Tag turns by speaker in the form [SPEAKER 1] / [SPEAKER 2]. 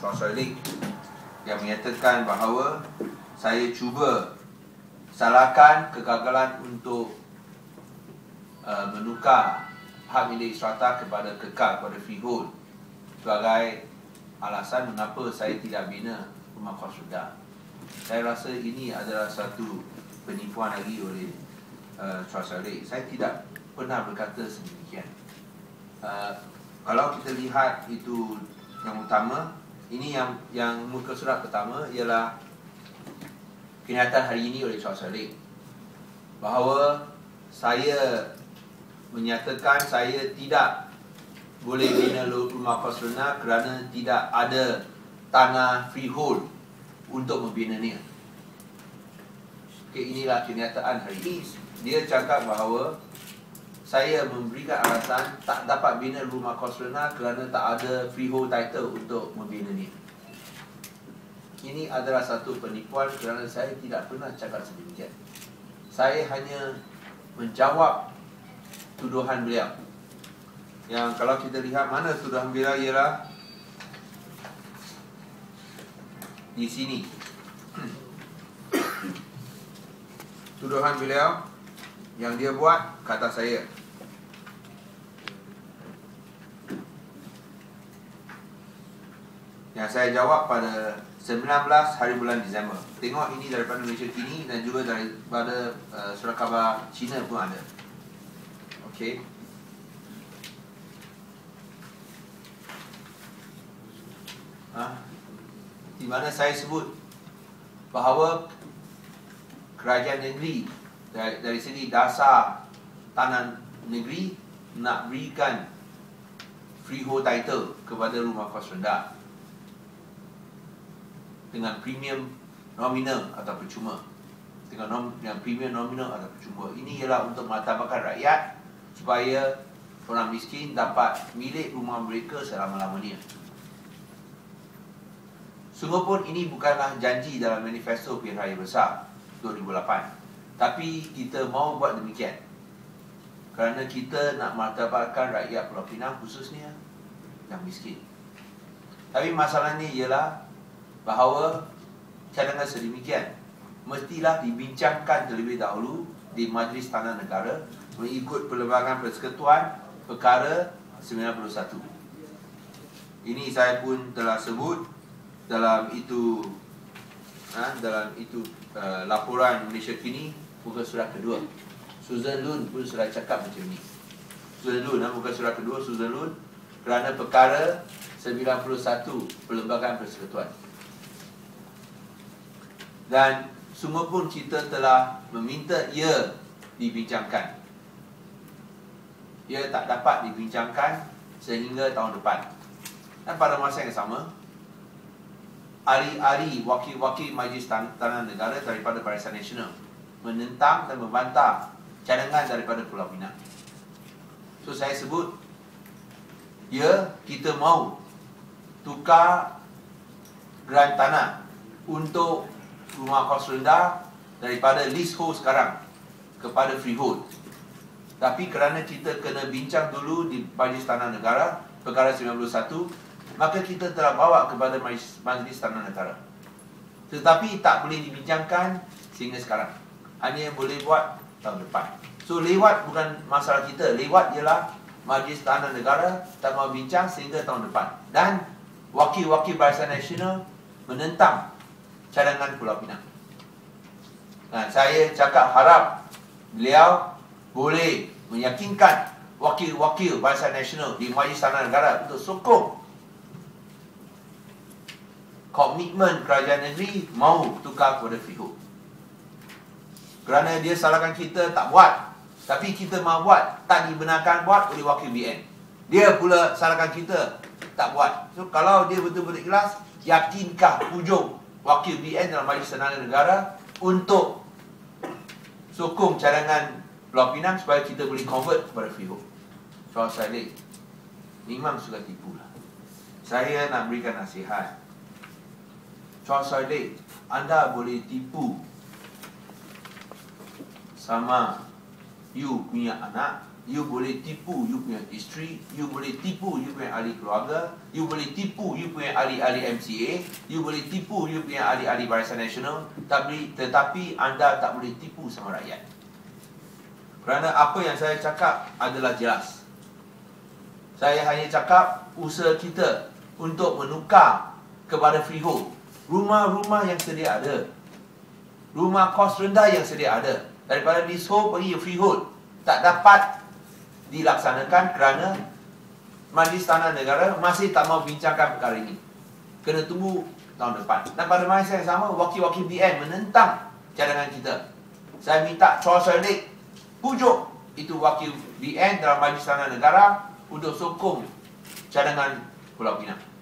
[SPEAKER 1] Charles Soilik yang menyatakan bahawa saya cuba salahkan kegagalan untuk menukar hak milik strata kepada kekal, kepada freehold sebagai alasan mengapa saya tidak bina rumah kos rendah. Saya rasa ini adalah satu penipuan lagi oleh Charles Soilik. Saya tidak pernah berkata sedemikian. Kalau kita lihat itu yang utama, ini yang muka surat pertama ialah kenyataan hari ini oleh Charles Soilik bahawa saya menyatakan saya tidak boleh bina rumah kos rendah kerana tidak ada tanah freehold untuk membinanya. Okay, inilah kenyataan hari ini. Dia cakap bahawa saya memberikan alasan tak dapat bina rumah kos rendah kerana tak ada freehold title untuk membinanya. Ini adalah satu penipuan kerana saya tidak pernah cakap sedemikian. Saya hanya menjawab tuduhan beliau. Yang kalau kita lihat mana tuduhan beliau ialah di sini. Tuduhan beliau yang dia buat kata saya. Yang saya jawab pada 19 hari bulan Disember. Tengok ini daripada Malaysia Kini dan juga daripada surat khabar China pun ada. Okey. Di mana saya sebut bahawa kerajaan negeri dari segi dasar tanah negeri nak berikan freehold title kepada rumah kos rendah dengan premium nominal atau percuma. Dengan premium nominal atau percuma. Ini ialah untuk martabatkan rakyat supaya orang miskin dapat milik rumah mereka selama-lamanya. Sungguh pun ini bukanlah janji dalam manifesto Pilihan Raya Besar 2008. Tapi kita mau buat demikian kerana kita nak martabatkan rakyat Pulau Pinang, khususnya yang miskin. Tapi masalahnya ialah bahawa cadangan sedemikian mestilah dibincangkan terlebih dahulu di Majlis Tanah Negara mengikut Perlembagaan Persekutuan Perkara 91. Ini saya pun telah sebut dalam itu laporan Malaysia Kini muka surat kedua. Susan Lun pun sudah cakap macam ni. Susan Lun, muka surat kedua Susan Lun, kerana perkara 91 Perlembagaan Persekutuan. Dan semua pun kita telah meminta ia dibincangkan. Ia tak dapat dibincangkan sehingga tahun depan. Dan pada masa yang sama, ahli-ahli wakil-wakil Majlis Tanah Negara daripada Barisan Nasional menentang dan membantah cadangan daripada Pulau Pinang. So saya sebut, kita mau tukar geran tanah untuk rumah kos rendah daripada leasehold sekarang kepada freehold. Tapi kerana kita kena bincang dulu di Majlis Tanah Negara perkara 91, maka kita telah bawa kepada Majlis Tanah Negara. Tetapi tak boleh dibincangkan sehingga sekarang. Hanya boleh buat tahun depan. So lewat bukan masalah kita, lewat ialah Majlis Tanah Negara tak mau bincang sehingga tahun depan. Dan wakil-wakil Barisan Nasional menentang cadangan Pulau Pinang. Nah, saya cakap harap beliau boleh meyakinkan wakil-wakil Barisan Nasional di Majlis Tanah Negara untuk sokong komitmen kerajaan negeri mau tukar kepada freehold. Kerana dia salahkan kita tak buat, tapi kita mahu buat, tak dibenarkan buat oleh wakil BN. Dia pula salahkan kita tak buat. So kalau dia betul-betul ikhlas, yakinkah hujung wakil BN dalam Majlis Tanah Negara untuk sokong cadangan Pulau Pinang supaya kita boleh convert kepada freehold. Charles Soilik memang suka tipu lah. Saya nak berikan nasihat. Charles Soilik, anda boleh tipu sama you punya anak, you boleh tipu you punya isteri, you boleh tipu you punya ahli keluarga, you boleh tipu you punya ahli-ahli MCA, you boleh tipu you punya ahli-ahli Barisan Nasional, tetapi anda tak boleh tipu sama rakyat. Kerana apa yang saya cakap adalah jelas. Saya hanya cakap usaha kita untuk menukar kepada freehold rumah-rumah yang sedia ada, rumah kos rendah yang sedia ada, daripada leasehold pergi ke freehold, tak dapat dilaksanakan kerana Majlis Tanah Negara masih tak mau bincangkan perkara ini. Kena tunggu tahun depan. Dan pada masa yang sama, wakil-wakil BN menentang cadangan kita. Saya minta Charles Sherlick pujuk itu wakil BN dalam Majlis Tanah Negara untuk sokong cadangan Pulau Pinang.